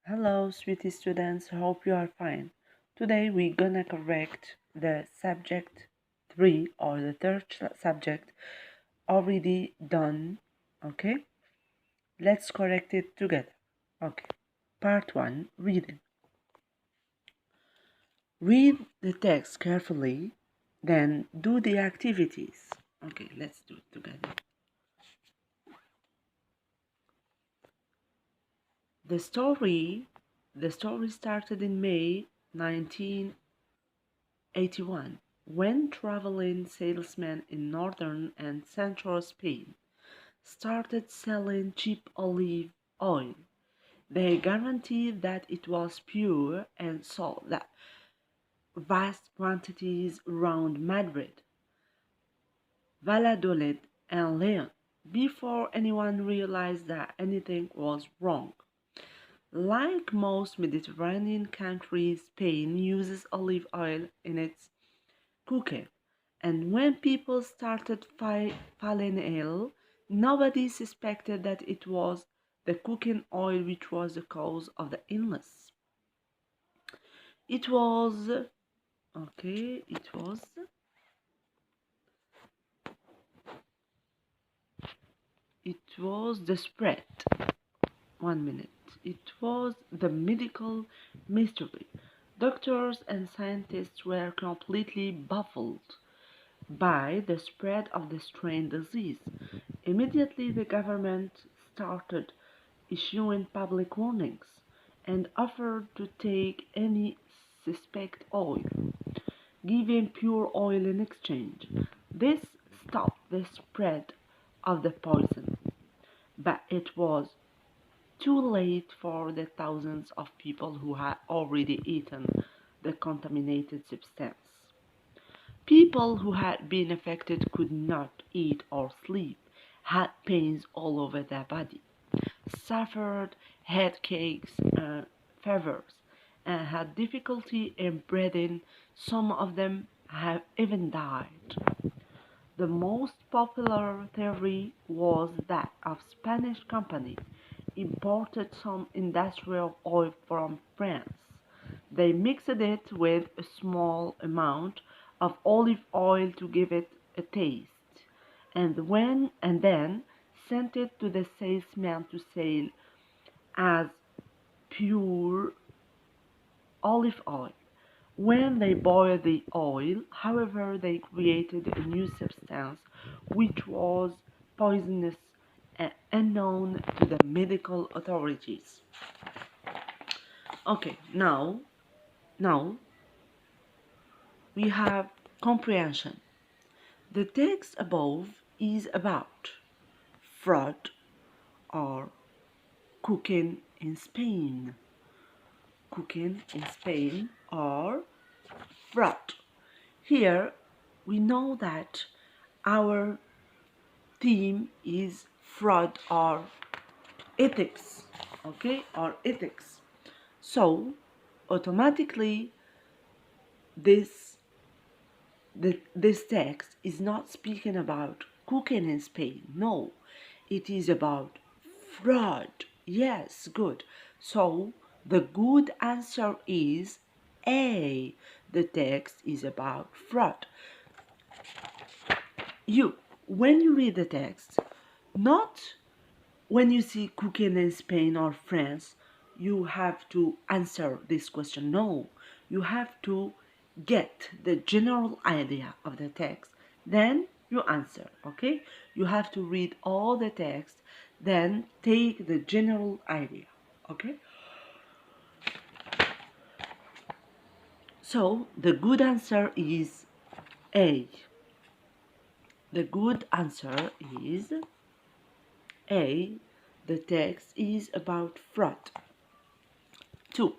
Hello, sweetie students. Hope you are fine. Today we're gonna correct the subject 3 or the third subject already done. Okay, let's correct it together. Okay, part 1 reading. Read the text carefully, then do the activities. Okay, let's do it together. The story the story started in May 1981 when traveling salesmen in northern and central Spain started selling cheap olive oil. They guaranteed that it was pure and sold that vast quantities around Madrid, Valladolid, and Leon before anyone realized that anything was wrong. Like most Mediterranean countries, Spain uses olive oil in its cooking, and when people started falling ill, nobody suspected that it was the cooking oil which was the cause of the illness. It was okay, it was the spread. 1 minute. It was the medical mystery. Doctors and scientists were completely baffled by the spread of the strain disease. Immediately, the government started issuing public warnings and offered to take any suspect oil, giving pure oil in exchange. This stopped the spread of the poison, but it was too late for the thousands of people who had already eaten the contaminated substance. People who had been affected could not eat or sleep, had pains all over their body, suffered headaches and fevers, and had difficulty in breathing. Some of them have even died. The most popular theory was that a Spanish company imported some industrial oil from France. They mixed it with a small amount of olive oil to give it a taste, and then sent it to the salesman to sell as pure olive oil. When they boiled the oil, however, they created a new substance which was poisonous and unknown to the medical authorities. Okay, now we have comprehension. The text above is about fraud or cooking in Spain. Cooking in Spain or fraud. Here we know that our theme is fraud or ethics, okay, or ethics. So automatically this this text is not speaking about cooking in Spain. No, it is about fraud. Yes, good. So the good answer is A. The text is about fraud. You, when you read the text, not when you see cooking in Spain or France, you have to answer this question. No, you have to get the general idea of the text. Then you answer, okay? You have to read all the text, then take the general idea, okay? So the good answer is A. The good answer is A. The text is about fraud. 2.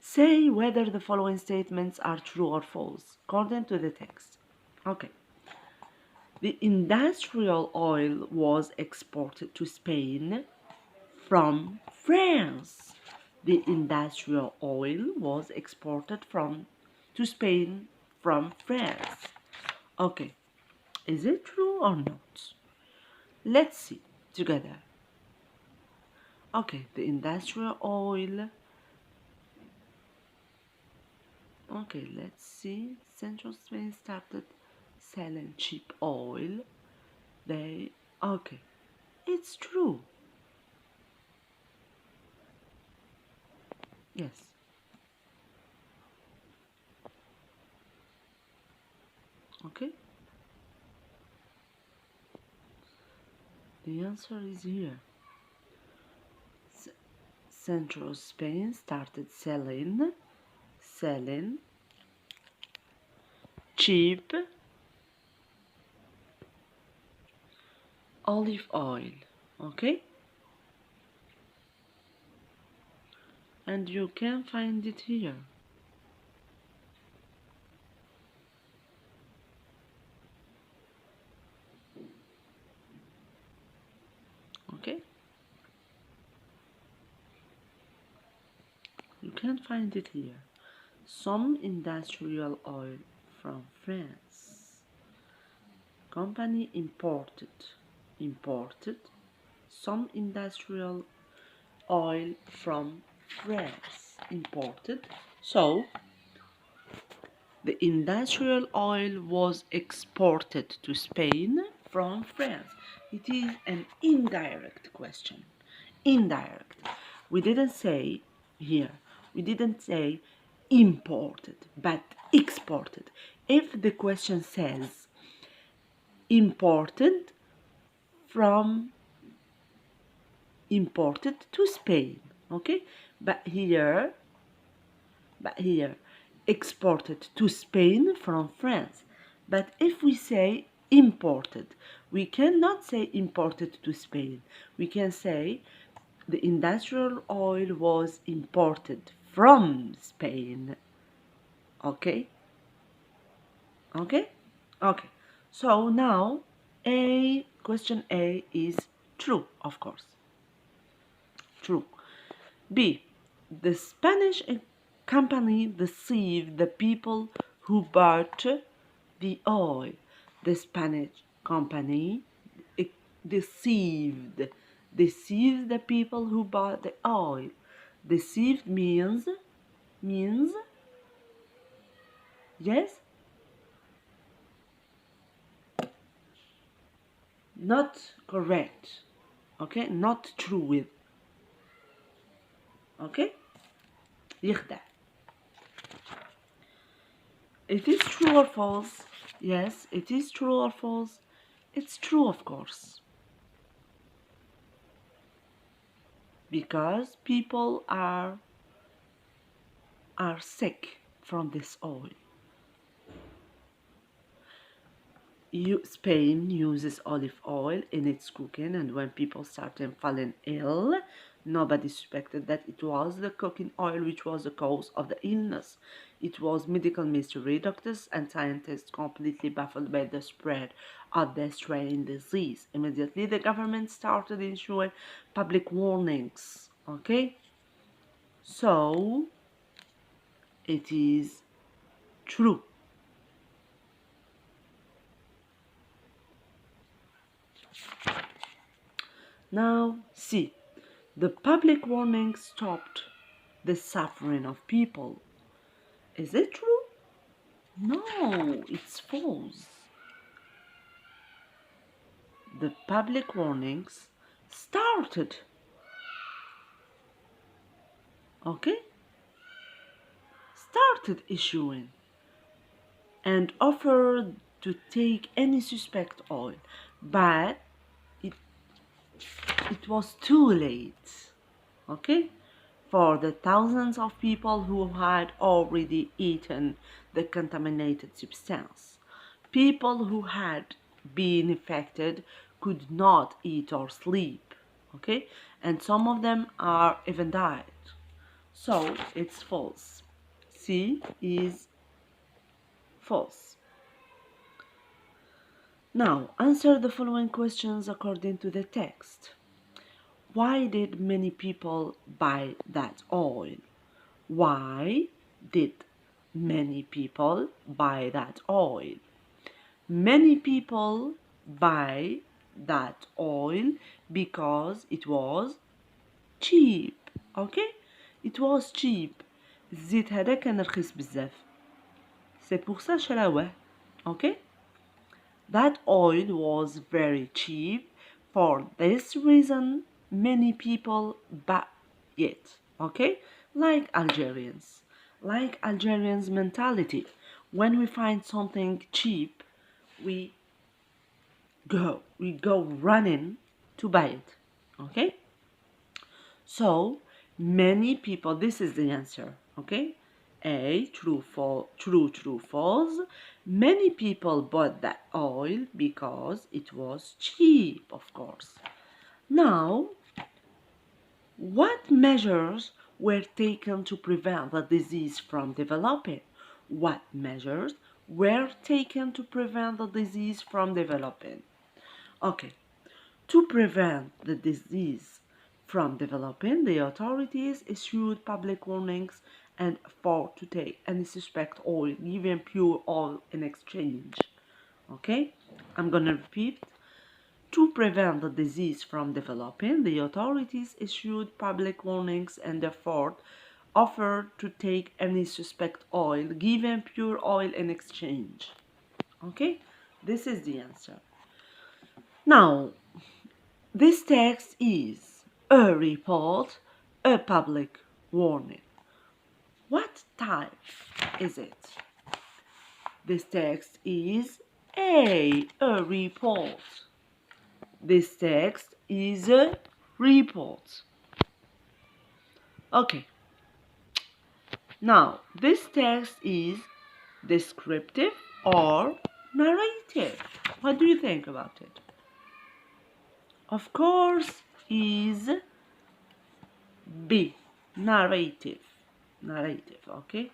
Say whether the following statements are true or false, according to the text. Okay. The industrial oil was exported to Spain from France. The industrial oil was exported to Spain from France. Okay. Is it true or not? Let's see together. Okay, the industrial oil Okay, let's see. Central Spain started selling cheap oil. They, okay, it's true. Yes. Okay. The answer is here. C- Central Spain started selling cheap olive oil. Okay? And you can find it here. Okay? You can find it here. Some industrial oil from France. Company imported some industrial oil from France. Imported. So the industrial oil was exported to Spain from France. It is an indirect question. Indirect. We didn't say here, we didn't say imported, but exported. If the question says imported from imported to Spain, okay? But here exported to Spain from France. But if we say imported, we cannot say imported to Spain. We can say the industrial oil was imported from Spain. Okay? Okay? Okay. So now question A is true, of course. True. B. The Spanish company deceived the people who bought the oil. The Spanish company deceived the people who bought the oil. Deceived means yes, not correct. Okay, not true with. Okay, يخدع. It is true or false? Yes, it is true or false? It's true, of course. Because people are sick from this oil. Spain uses olive oil in its cooking, and when people started falling ill, nobody suspected that it was the cooking oil which was the cause of the illness. It was medical mystery. Doctors and scientists completely baffled by the spread of the strange disease. Immediately, the government started issuing public warnings. Okay, so it is true. Now, see, the public warning stopped the suffering of people. Is it true? No, it's false. The public warnings started, okay? Started issuing and offered to take any suspect oil, but it, it was too late, okay? For the thousands of people who had already eaten the contaminated substance. People who had been infected could not eat or sleep, okay? And some of them are even died. So it's false. C is false. Now, answer the following questions according to the text. Why did many people buy that oil? Why did many people buy that oil? Many people buy that oil because it was cheap. Okay, it was cheap. الزيت هذا كان رخيص بزاف. C'est pour ça شلاوة. Okay? That oil was very cheap. For this reason, many people buy it. Okay? Like Algerians. Like Algerians' mentality. When we find something cheap, we go running to buy it. Okay? So many people, this is the answer. Okay? A, true, false. Many people bought that oil because it was cheap, of course. Now, what measures were taken to prevent the disease from developing? What measures were taken to prevent the disease from developing? Okay, to prevent the disease from developing, the authorities issued public warnings and fought to take any suspect oil, given pure oil in exchange. Okay, I'm gonna repeat. To prevent the disease from developing, the authorities issued public warnings and therefore offered to take any suspect oil, given pure oil in exchange. Okay, this is the answer. Now, this text is a report, a public warning. What type is it? This text is a report. This text is a report. Okay. Now, this text is descriptive or narrative. What do you think about it? Of course, is B. Narrative. Narrative, okay?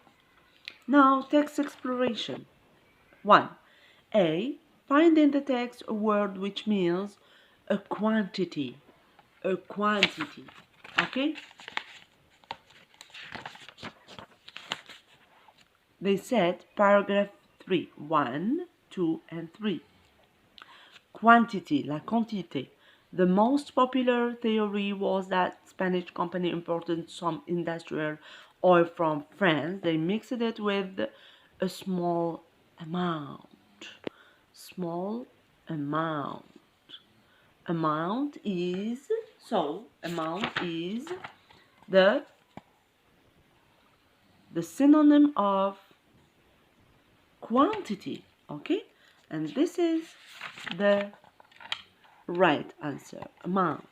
Now, text exploration. 1. A. Find in the text a word which means a quantity. A quantity, okay? They said paragraph 3, 1, 2, and 3. Quantity, la quantité. The most popular theory was that Spanish company imported some industrial oil from France. They mixed it with a small amount. Small amount. Amount is the synonym of quantity, okay? And this is the right answer. Amount,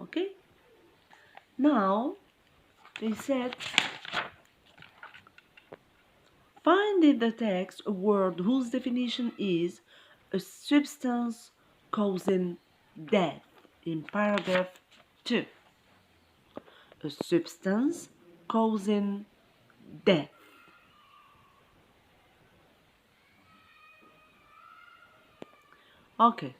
okay? Now, they said, find in the text a word whose definition is a substance causing death in paragraph 2. A substance causing death. Okay.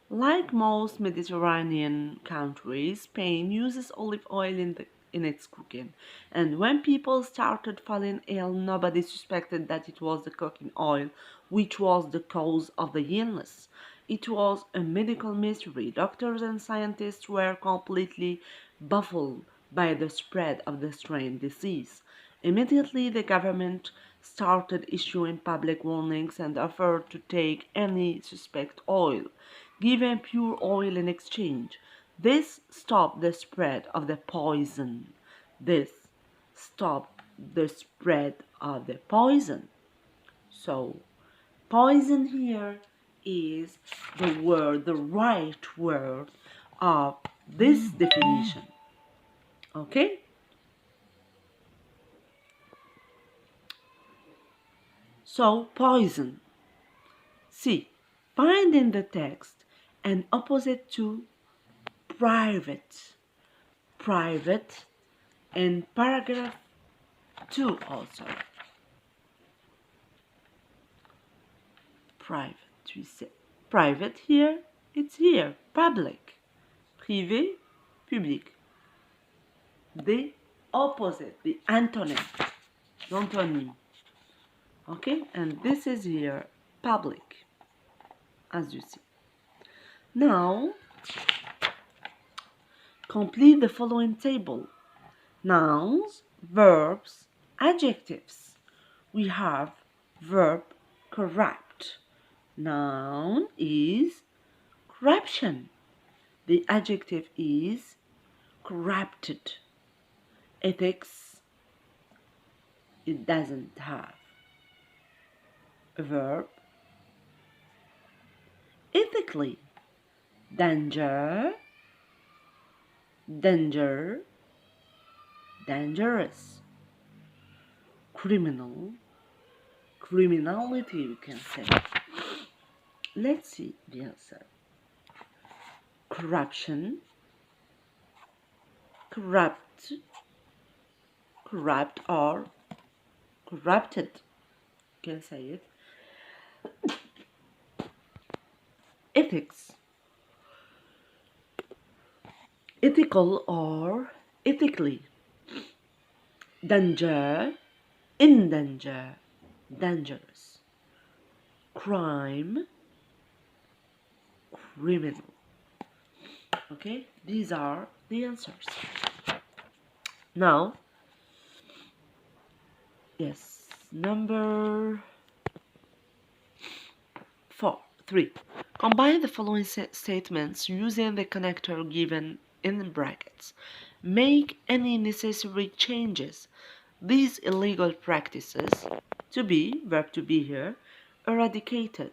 Like most Mediterranean countries, Spain uses olive oil in its cooking. And when people started falling ill, nobody suspected that it was the cooking oil which was the cause of the illness. It was a medical mystery. Doctors and scientists were completely baffled by the spread of the strange disease. Immediately, the government started issuing public warnings and offered to take any suspect oil, given pure oil in exchange. This stopped the spread of the poison. This stopped the spread of the poison. So, poison here is the right word of this definition. Okay? So, poison. C. Find in the text an opposite to private. Private in paragraph 2 also. Private. We say private here, it's here. Public. Privé, public. The opposite, the antonym. L'antonym. Okay, and this is here public, as you see. Now, complete the following table: nouns, verbs, Adjectives. We have verb corrupt. Noun is corruption. The adjective is corrupted. Ethics, it doesn't have a verb. Ethically, danger, danger, dangerous. Criminal, criminality, we can say. Let's see the answer. Corruption, corrupt, corrupt or corrupted. You can say it. Ethics, ethical or ethically. Danger, in danger, dangerous. Crime, criminal. Okay, these are the answers. Now, yes, number 3. Combine the following statements using the connector given in brackets. Make any necessary changes. These illegal practices, to be, verb to be here, eradicated.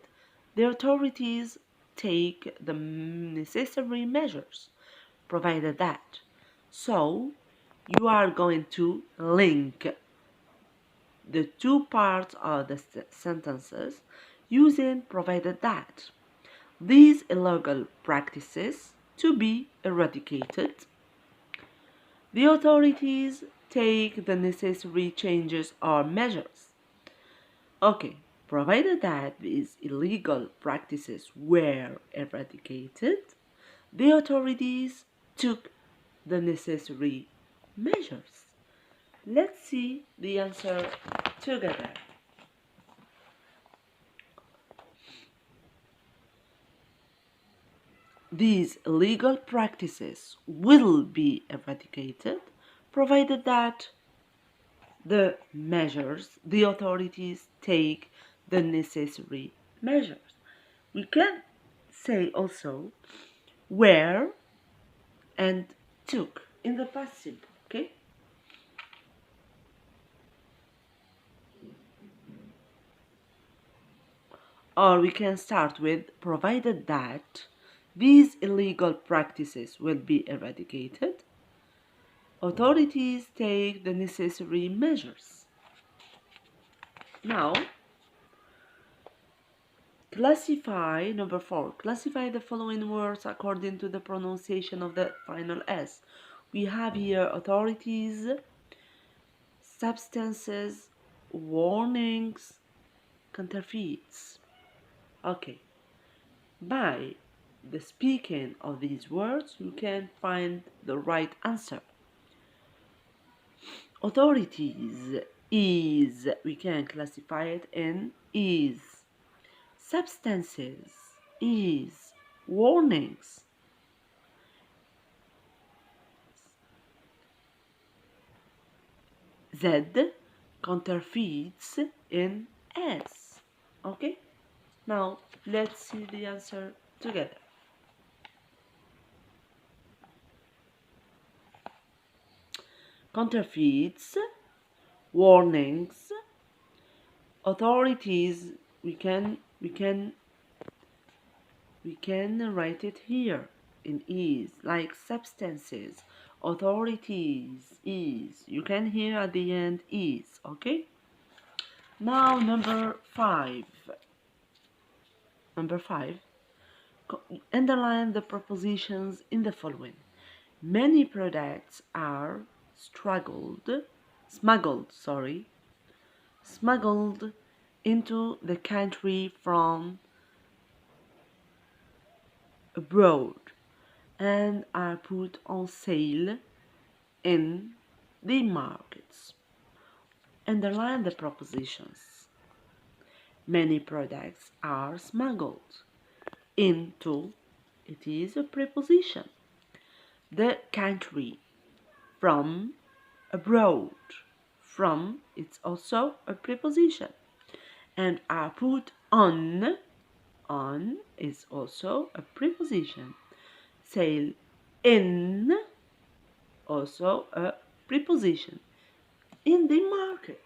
The authorities take the necessary measures, provided that. So, you are going to link the two parts of the sentences using provided that. These illegal practices to be eradicated. The authorities take the necessary changes or measures. Okay, provided that these illegal practices were eradicated, the authorities took the necessary measures. Let's see the answer together. These illegal practices will be eradicated provided that the authorities take the necessary measures. We can say also were and took in the past simple, okay? Or we can start with provided that these illegal practices will be eradicated, authorities take the necessary measures. Now, classify, number 4, classify the following words according to the pronunciation of the final S. We have here authorities, substances, warnings, counterfeits. Okay, by the speaking of these words, you can find the right answer. Authorities is, we can classify it in is. Substances is. Warnings. Z, counterfeits in S. Okay? Now let's see the answer together. Counterfeits, warnings, authorities, we can write it here in is, like substances, authorities is, you can hear at the end is. Okay, now number 5, underline the prepositions in the following. Many products are smuggled into the country from abroad and are put on sale in the markets. Underline the prepositions. Many products are smuggled into, it is a preposition. The country, from, abroad, From, it's also a preposition. And I put on is also a preposition. Sail in, also a preposition. In the market,